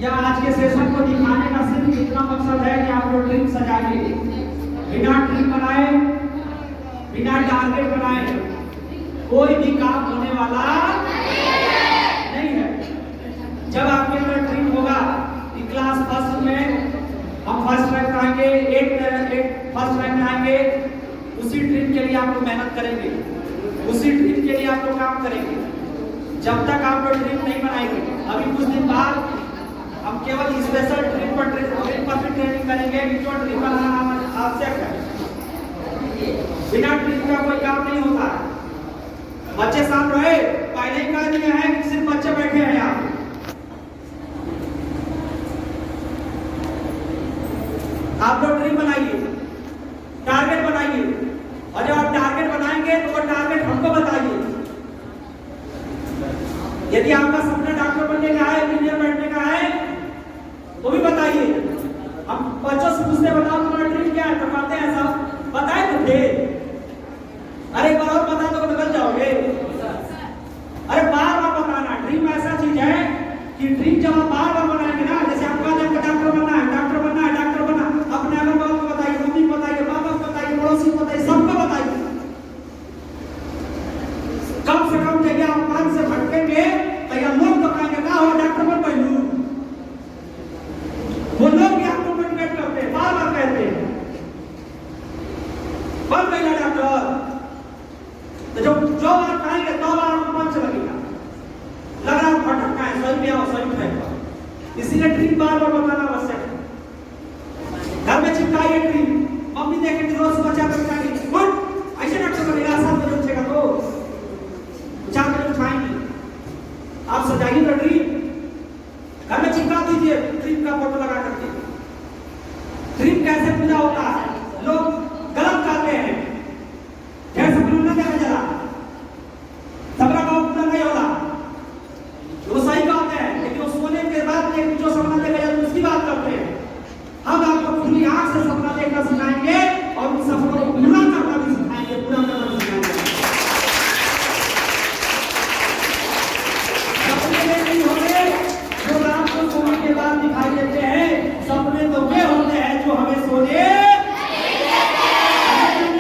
या आज के सेशन को दिखाने का सिर्फ इतना मकसद है कि आप लोग ड्रीम सजाइए, बिना ड्रीम बनाए, बिना टारगेट बनाए कोई भी काम होने वाला नहीं है। जब आपके अंदर ड्रीम होगा कि क्लास फर्स्ट में हम फर्स्ट रैंक आएंगे, एक फर्स्ट रैंक आएंगे, उसी ड्रीम के लिए आप लोग मेहनत करेंगे, उसी ड्रीम के लिए आप लोग काम करेंगे। जब तक आप लोग ड्रीम नहीं बनाएंगे, अभी कुछ दिन बाद हम केवल स्पेशल ड्रीम पर ट्रेनिंग करेंगे कि जो ड्रीम बनाना आवश्यक है। बिना ड्रीम का कोई काम नहीं होता। बच्चे साथ रहे, पहले ही कह दिया है कि सिर्फ बच्चे बैठे हैं यहाँ। आप लोग ड्रीम बनाइए, टारगेट बनाइए, और जब आप टारगेट बनाएंगे तो वो टारगेट हमको बताइए। यदि आपका सपना डॉक्टर बनने का है, इंजीनियर बनने का है, तो भी बताइए। हम बच्चों से पूछते बताओ तुम्हारा ड्रीम क्या है, तो कहते हैं सब बताए तो थे। अरे एक बार और बता दो तो निकल जाओगे। अरे बार बार बताना। ड्रीम ऐसा चीज है कि ड्रीम जब आप बार बार बनाएंगे ना, जैसे आपको डॉक्टर बनना है, डॉक्टर बनना है, डॉक्टर बनना, अपने अगल बगल को बताइए, मम्मी को बताइए, पापा को बताइए, पड़ोसी को बताइए, सबको बताइए। कम से कम जगह आप मन से भटकेंगे तो यह लोग तो कहेंगे ना हो डॉक्टर बन पहलू। वो लोग भी आपको मोटिवेट करते हैं, बार बार कहते हैं बन गया डॉक्टर। तो जो बात कहेंगे तो बार आपको मन से लगेगा, लग रहा है भटकना है, सही में आओ, सही में। इसीलिए ड्रीम बार बार बताना आवश्यक है। घर में चिपकाइए ड्रीम, मम्मी देखेंगे रोज बच्चा चिपकाएंगे, ऐसे डॉक्टर बनेगा, 7 बजे उठेगा तो 4 बजे उठाएंगे। आप सजाइए तो ड्रीम, घर में चिपका दीजिए ड्रीम का फोटो लगा करके। ड्रीम कैसे पूरा होता है? लोग गलत कहते हैं, जैसे सपना क्या जरा सपना का पूरा नहीं होता, वो सही कहते हैं, लेकिन वो सोने के बाद जो सपना देखा जाता है उसकी बात करते हैं। हम आपको खुली आंख से सपना देखना सिखाएंगे और उन सपनों को पूरा करना भी सिखाएंगे, पूरा करना भी सिखाएंगे। सपने नहीं होते जो रात को सोने के बाद दिखाई देते हैं, सपने तो वे होते हैं जो हमें सोने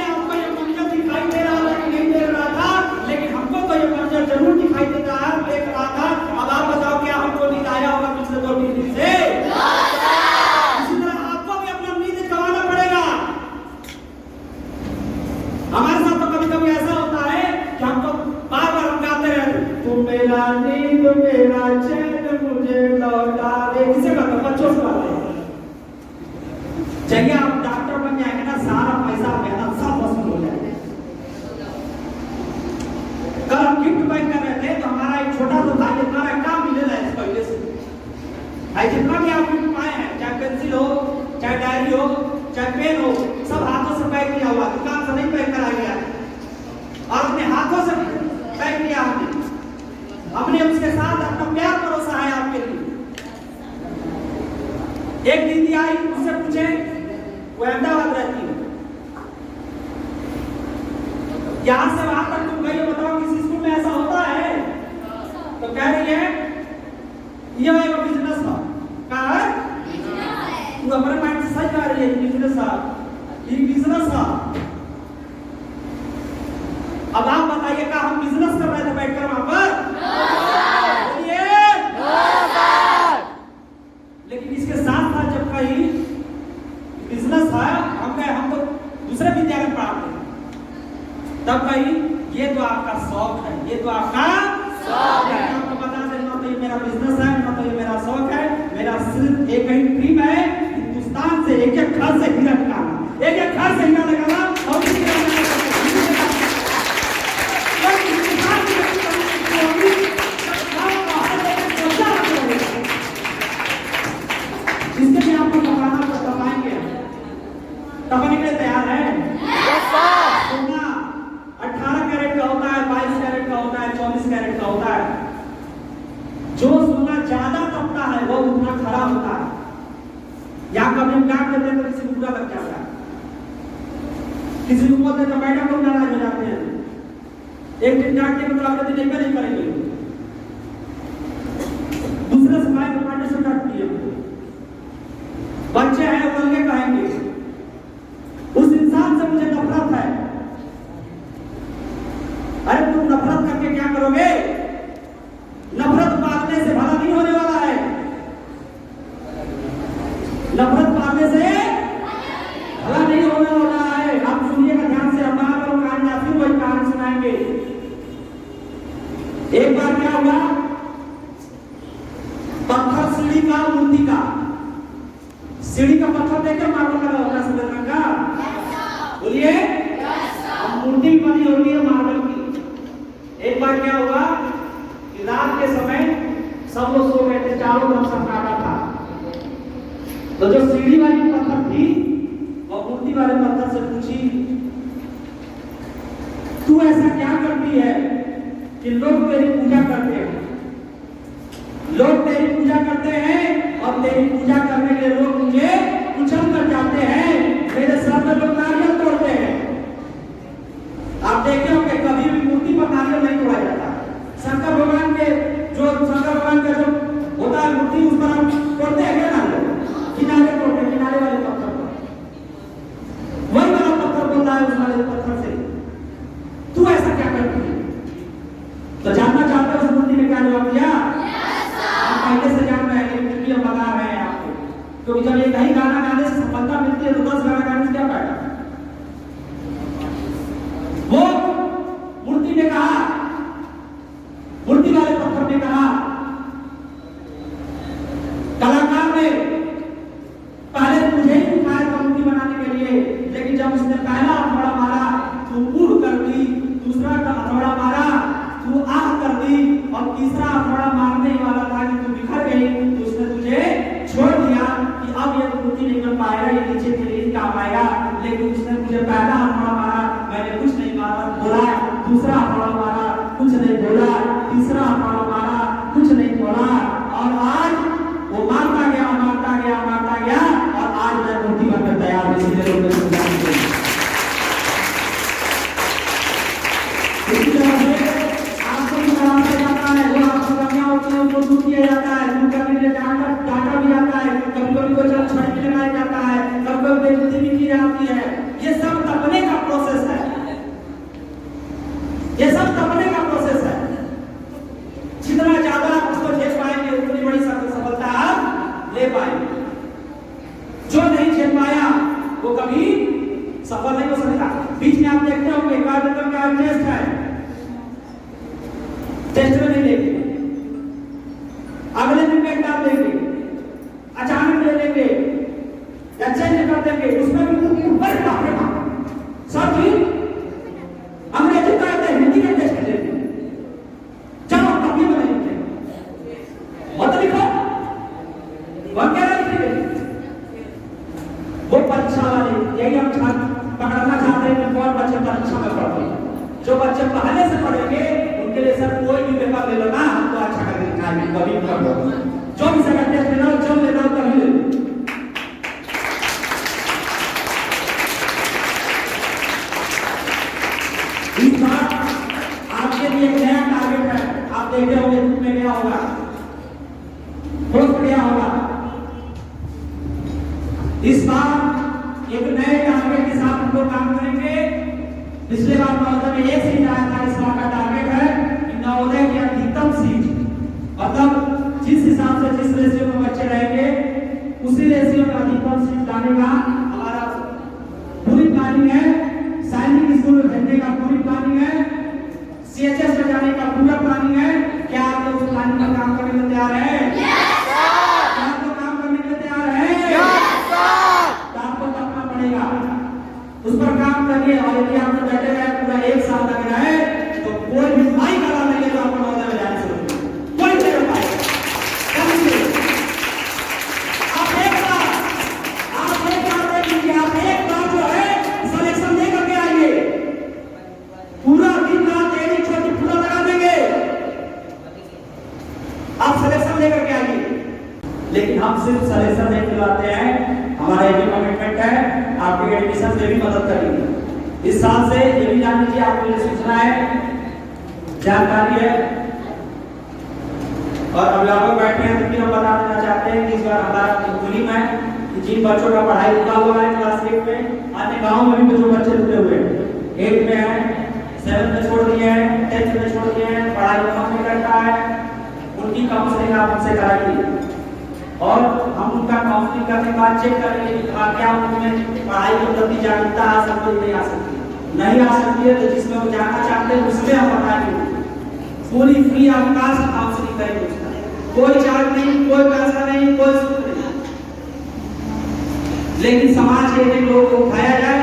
आपको ये मंजर दिखाई दे रहा था कि नहीं दे रहा था, लेकिन हमको तो ये मंजर जरूर दिखाई देता है, देख रहा था। अब आप बताओ क्या हमको नींद आया होगा पिछले 2-3 दिन से? इसी तरह आपको भी अपना नींद गंवाना पड़ेगा। हमारे साथ तो कभी कभी ऐसा होता है कि हमको बार बार हम गाते रहते, तुम मेरा नींद मेरा चैन मुझे लौटा दे। किसे कहते हैं? बच्चों से कहते हैं। चाहिए आप डॉक्टर बन जाएंगे ना, सारा पैसा मेहनत सब वसूल हो जाएगा। कल हम गिफ्ट पैक कर रहे थे तो हमारा एक छोटा सा भाई हमारा काम मिले रहा है पहले से। भाई जितना भी आप गिफ्ट पाए हैं, चाहे पेंसिल हो, चाहे डायरी हो, चाहे पेन हो, सब हाथों से पैक किया हुआ, दुकान से नहीं पैक कराया गया, और अपने हाथों से पैक किया हमने उसके साथ अपना प्यार परोसा है आपके लिए। एक दीदी आई, उससे पूछे, वो अहमदाबाद रहती है, यहाँ से वहां तक तुम गई, बताओ किसी स्कूल में ऐसा होता है? तो कह रही है ये एक बिजनेस था। कहा है तू अपने माइंड से सही कह रही है, बिजनेस था, ये बिजनेस था। अब आप बताइए क्या हम बिजनेस कर रहे थे बैठकर वहां पर? लेकिन इसके साथ साथ जब कहीं बिजनेस था, हम तो दूसरे विद्यालय पढ़ाते हैं, तब कहीं ये तो आपका शौक है, ये तो आपका शौक है। आपको बता दें ना तो ये मेरा बिजनेस है, ना तो ये मेरा शौक है। मेरा सिर्फ एक ही ड्रीम है, हिंदुस्तान से एक एक घर से हीरा निकालना, एक एक घर से हीरा लगाना और इसके लिए आपको बताना तो बताएंगे। तब निकले तैयार है? सोना 18 कैरेट का होता है, 22 कैरेट का होता है, 24 कैरेट का होता है। जो सोना ज्यादा तपता है वो उतना खरा होता है। यहाँ कभी हम डांट देते हैं तो किसी को बुरा लग जाता है, किसी को बोलते हैं तो मैडम लोग नाराज हो जाते हैं। एक दिन डांट के मतलब अगले दिन नहीं करेंगे, दूसरे से माइक को काटने से डांटती है। सीढ़ी का पत्थर देखे मार्बल लगा होता है सफेद रंग का, बोलिए। अब मूर्ति बनी होगी है मार्बल की। एक बार क्या हुआ कि रात के समय सब लोग सो गए थे, चारों तरफ सन्नाटा था, तो जो सीढ़ी वाली पत्थर थी वो मूर्ति वाले पत्थर से पूछी, तू ऐसा क्या करती है कि लोग तेरी पूजा करते हैं, लोग तेरी पूजा करते हैं और तेरी पूजा करने के लिए लोग मुझे उछल कर जाते हैं, मेरे सर पर लोग नारियल तोड़ते हैं। आप देखे होंगे कभी भी मूर्ति पर नारियल नहीं तोड़ा जाता। शंकर भगवान का जो होता है मूर्ति, उस पर हम तोड़ते हैं क्या नारियल? किनारे तोड़ते हैं, किनारे वाले पत्थर पर। वही वाला पत्थर बोलता है उस वाले पत्थर से, तू ऐसा क्या करती है? तो जानना चाहते हो उस मूर्ति ने क्या जवाब दिया? पहले से जान रहे हैं लेकिन हम बता रहे हैं आपको, क्योंकि जब एक ही गाना गाने से सफलता मिलती है तो 10 गाना गाने से क्या फायदा? वो मूर्ति ने कहा, मूर्ति वाले पत्थर ने कहा, कलाकार ने पहले तुझे ही उठाया था मूर्ति बनाने के लिए, लेकिन जब उसने पहला हथौड़ा मारा तू बूढ़ कर दी, दूसरा हथौड़ा मारा तू आह कर दी, और तीसरा हथौड़ा मारने वाला था कि तू बिखर गई, तो उसने तुझे छोड़ दिया कि अब ये मूर्ति नहीं बन पाएगा, ये नीचे के लिए काम आएगा। लेकिन उसने मुझे पहला हथौड़ा मारा, मैंने कुछ नहीं मारा बोला, दूसरा हथौड़ा मारा कुछ नहीं बोला, तीसरा हथौड़ा मारा कुछ नहीं बोला, और आज वो मारता गया मारता गया मारता गया, और आज मैं मूर्ति बनकर तैयार हूं। इसीलिए लोग मुझे जानते हैं। इसी तरह से उनको दूर किया जाता है, दूर करने के लिए डांटा भी जाता है, कभी-कभी कोई छड़ी भी लगाया जाता है, कभी-कभी बेइज्जती भी की जाती है। ये सब तपने का प्रोसेस है, ये सब तपने का प्रोसेस है। जितना ज्यादा आप उसको झेल पाएंगे उतनी बड़ी सफलता आप ले पाएंगे। जो नहीं झेल पाया वो कभी सफल नहीं हो सकता। बीच में आप देखते होंगे कार्यक्रम का टेस्ट है, टेस्ट में नहीं लेंगे, अगले दिन में डाल देंगे, अचानक ले लेंगे या चेंज कर देंगे, उसमें भी बड़े बाप रे बाप सर जी अंग्रेजी का कहते हैं, हिंदी का टेस्ट कर लेंगे, चलो कभी बनाएंगे मत लिखो वगैरह लिखेंगे। वो परीक्षा वाले यही हम पकड़ना चाहते हैं कि कौन बच्चे परीक्षा में पढ़ते हैं। जो बच्चे पहले से पढ़ेंगे उनके लिए सर कोई भी पेपर ले लो ना, हम तो अच्छा करके दिखाएंगे, कभी कर लो, जो भी सेकंड टेस्ट ले लो, जो ले लो कभी ले लो। इस बार आपके लिए एक नया टारगेट है, आप देख रहे होंगे ग्रुप में गया होगा, पोस्ट गया होगा। इस बार एक नए टारगेट के साथ हम लोग काम करेंगे। पिछले बार नवोदय में एक सीट आया था, इस बार का टारगेट है कि नवोदय की अधिकतम सीट, मतलब जिस हिसाब से जिस रेशियो में बच्चे रहेंगे उसी रेशियो में अधिकतम सीट लाने का हमारा पूरी प्लानिंग है। सैनिक स्कूल में भेजने का पूरी प्लानिंग है, सीएचएस में जाने का पूरा प्लानिंग है। क्या आप लोग उस प्लानिंग पर काम करने के लिए तैयार हैं? क्या आप लोग काम करने के लिए तैयार हैं? तो आपको करना पड़ेगा, उस पर काम करिए। और यदि आप लोग बैठे रहे पूरा एक साल लग रहा है तो कोई भी माई करा नहीं तो आपको नवोदय में जाने से कोई नहीं कर पाएगा। आप एक बार देखिए, आप एक बार जो है सिलेक्शन लेकर के आइए, पूरा दिन रात एड़ी छोटी पूरा लगा देंगे, आप सिलेक्शन लेकर के आइए। लेकिन हम सिर्फ सिलेक्शन नहीं दिलाते हैं, हमारा ये भी कमिटमेंट है आपके एडमिशन में भी मदद करेंगे। इस साल से ये भी जान लीजिए, आपको ये सूचना है, जानकारी है। और अभिभावक बैठे हैं तो फिर हम बता देना चाहते हैं कि इस बार हमारा मुहिम है कि जिन बच्चों का पढ़ाई रुका हुआ है क्लास 8 में, अन्य गाँव में भी जो बच्चे रुके हुए हैं, 8 में है, 7 में छोड़ दिए हैं, 10th में छोड़ दिए हैं, पढ़ाई कम नहीं करता है, उनकी काउंसलिंग आप हमसे कराइए। और हम उनका काउंसलिंग करने के बाद चेक करेंगे कि क्या उनमें पढ़ाई के प्रति जागरूकता आ सकती है, नहीं आ सकती है। नहीं आ सकती है तो जिसमें वो जाना चाहते हैं उसमें हम बताएंगे, पूरी फ्री अवकाश काउंसलिंग करेंगे, उसका कोई चार्ज नहीं, कोई पैसा नहीं, कोई शुल्क नहीं। लेकिन समाज के एक लोग को उठाया जाए,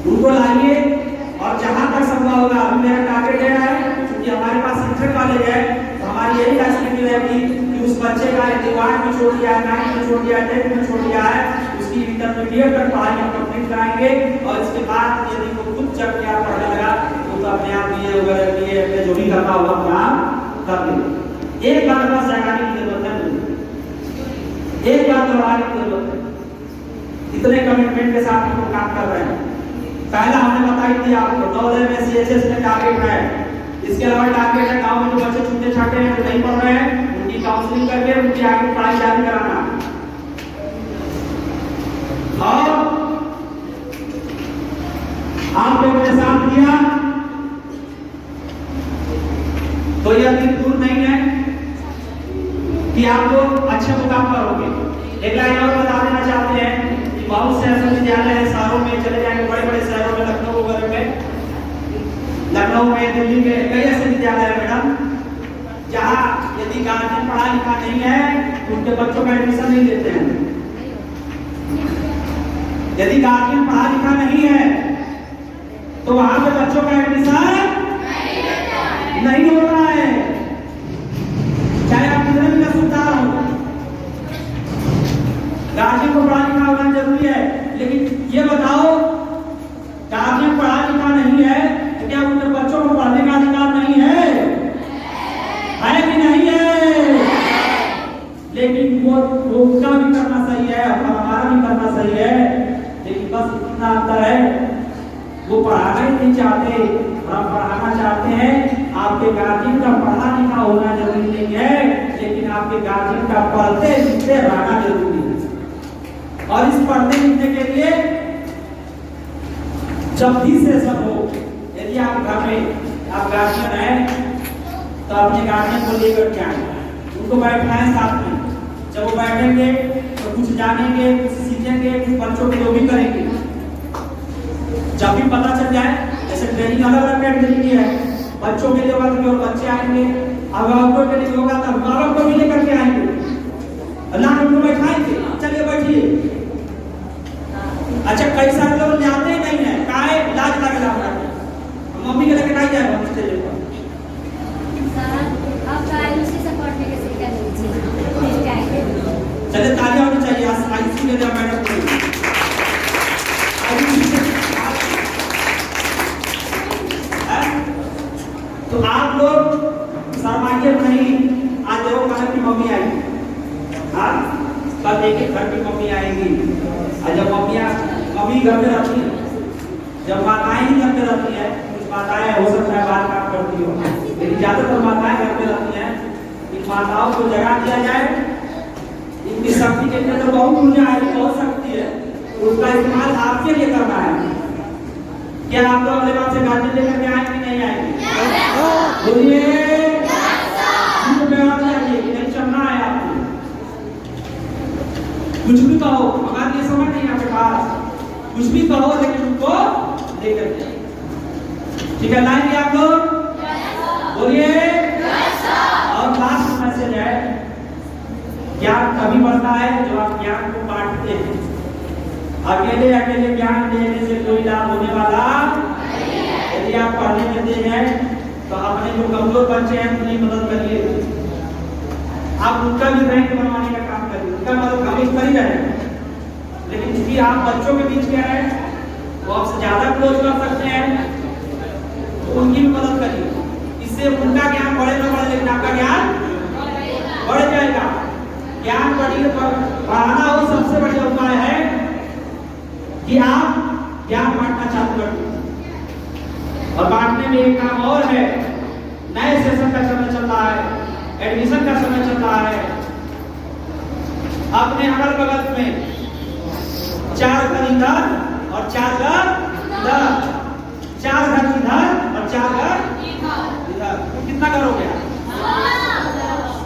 उनको लाइए, और जहां तक संभव होगा, अभी मेरा टारगेट है क्योंकि हमारे पास शिक्षक कॉलेज है, तो हमारी यही फैसिलिटी रहेगी कि उस बच्चे का डिवाइड में छोड़ दिया है, 9 में छोड़ दिया है, 10 में छोड़ दिया है, उसकी इंटरमीडिएट तक पढ़ाई हम कंप्लीट कराएंगे, और इसके बाद यदि वो खुद जब क्या पढ़ने लगा तो अपने आप ये वगैरह ये जो भी करना होगा अपना कर लेंगे। एक बात बस जगाने की जरूरत है, एक बात दोहराने की जरूरत है, इतने कमिटमेंट के साथ हम काम कर रहे हैं। पहला हमने बताई थी आपको, नवोदय में सीएचएस में टारगेट है, इसके अलावा टारगेट है गांव में जो बच्चे छूटे छाटे हैं, जो नहीं पढ़ रहे हैं, उनकी काउंसलिंग करके उनकी आगे पढ़ाई जारी कराना। और आप लोगों ने साथ दिया तो यह दिन दूर नहीं है कि आप लोग अच्छे मुकाम पर होंगे। एक लाइन और बता देना चाहते हैं, बहुत से ऐसे विद्यालय हैं शहरों में, चले जाएंगे बड़े बड़े शहरों में, लखनऊ वगैरह में, लखनऊ में, दिल्ली में कई ऐसे विद्यालय हैं मैडम, जहाँ यदि गार्जियन पढ़ा लिखा नहीं है तो उनके बच्चों का एडमिशन नहीं देते हैं। यदि गार्जियन पढ़ा लिखा नहीं है तो वहां पे बच्चों का एडमिशन नहीं हो रहा है, चाहे आप कितने भी सुधार हो। गार्जियन को पढ़ा लिखा होना जरूरी है, लेकिन ये बताओ गार्जियन पढ़ा लिखा नहीं है तो क्या उनके बच्चों को पढ़ने का अधिकार नहीं है? है कि नहीं है? लेकिन वो उनका भी करना सही है और हमारा भी करना सही है, लेकिन बस इतना अंतर है, वो पढ़ाना ही नहीं चाहते, हम पढ़ाना चाहते हैं। आपके गार्जियन का पढ़ा लिखा होना जरूरी नहीं है, लेकिन आपके गार्जियन का पढ़ते लिखते रहना जरूरी है। और इस पढ़ने लिखने के लिए जब भी सेशन हो, यदि आप घर में आप गार्जियन हैं तो अपने गार्जियन को लेकर के आए, उनको बैठाएं साथ में। जब वो बैठेंगे तो कुछ जानेंगे, कुछ सीखेंगे, कुछ बच्चों के जो भी करेंगे। जब भी पता चल जाए, जैसे ट्रेनिंग अलग अलग कैटेगरी की है, बच्चों के लिए होगा तो केवल बच्चे आएंगे, अभिभावकों के लिए होगा तो अभिभावक को भी लेकर के आएंगे, अल्लाह ने उनको बैठाएंगे, चलिए बैठिए। अच्छा, कई सारे लोग जाते ही नहीं है, काहे लाज लगे जाता है, मम्मी के लेकर नहीं जाएगा स्टेज पर। चलिए तालियां होनी चाहिए आईसी के लिए मैडम को। तो आप लोग शर्माइए नहीं, आज देखो कल की मम्मी आएगी, हाँ कल देखिए घर की मम्मी आएगी, और जब मम्मी घर पे रहती है, जब माताएं ही घर पे रहती है, कुछ माताएं हो सकता है बात काम करती हो, लेकिन ज्यादातर माताएं घर पे रहती हैं, इन माताओं को जगा दिया जाए, इनकी शक्ति के अंदर बहुत ऊर्जा है, बहुत शक्ति है, उसका इस्तेमाल आपके लिए करना है। क्या आप लोग अगले बार से गार्जियन लेकर के आएंगे नहीं आएंगे? बोलिए नहीं चलना है आपको, कुछ भी कहो, हमारे लिए समय नहीं आपके पास, कुछ भी कहो लेकिन उनको लेकर के, ठीक है? लाएंगे आप लोग? बोलिए। और लास्ट मैसेज है, ज्ञान तभी बढ़ता है जब आप ज्ञान को बांटते हैं। अकेले अकेले ज्ञान देने से कोई लाभ होने वाला नहीं है। यदि आप पढ़ने देते हैं तो अपने जो कमजोर बच्चे हैं उनकी मदद करिए, आप उनका भी रैंक बनवाने का काम करिए, उनका मदद हम इस पर ही रहें, लेकिन चूंकि आप बच्चों के बीच में हैं वो आपसे ज्यादा क्लोज कर सकते हैं, तो उनकी भी मदद करिए, इससे उनका ज्ञान बढ़े ना बढ़े लेकिन आपका ज्ञान बढ़ जाएगा। ज्ञान बढ़ाना हो सबसे बढ़िया उपाय है कि आप ज्ञान बांटना चालू कर दो। और बांटने में एक काम और है, नए सेशन का समय चल रहा है, एडमिशन का समय चल रहा है, अपने अगल बगल में 4 घर इधर और 4 घर इधर, 4 घर इधर और 4 घर इधर, कितना घर हो गया?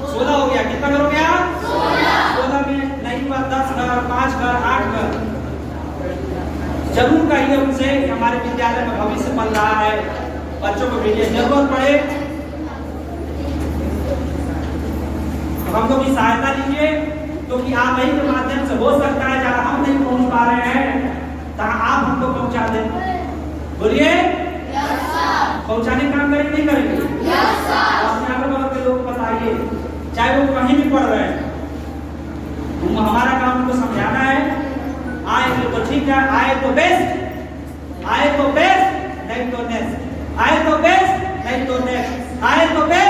16 हो गया। कितना घर हो गया? 16 में नहीं हुआ 10 घर, 5 घर, 8 घर। जरूर कहिए उनसे कि हमारे विद्यालय में भविष्य बन रहा है, बच्चों को भेजिए, जरूरत पड़े हम लोग की सहायता लीजिए, क्योंकि आप ही के माध्यम से हो सकता है जहाँ हम नहीं पहुंच पा रहे हैं तहाँ आप हमको पहुंचा दें। बोलिए पहुंचाने का काम करेंगे नहीं करेंगे? अपने अगल बगल के लोग बताइए, चाहे वो कहीं भी पढ़ रहे हैं, हमारा काम उनको समझाना है। आए तो ठीक है, आए तो बेस्ट, आए तो बेस्ट नहीं तो नेक्स्ट, आए तो बेस्ट नहीं तो नेक्स्ट, आए तो बेस्ट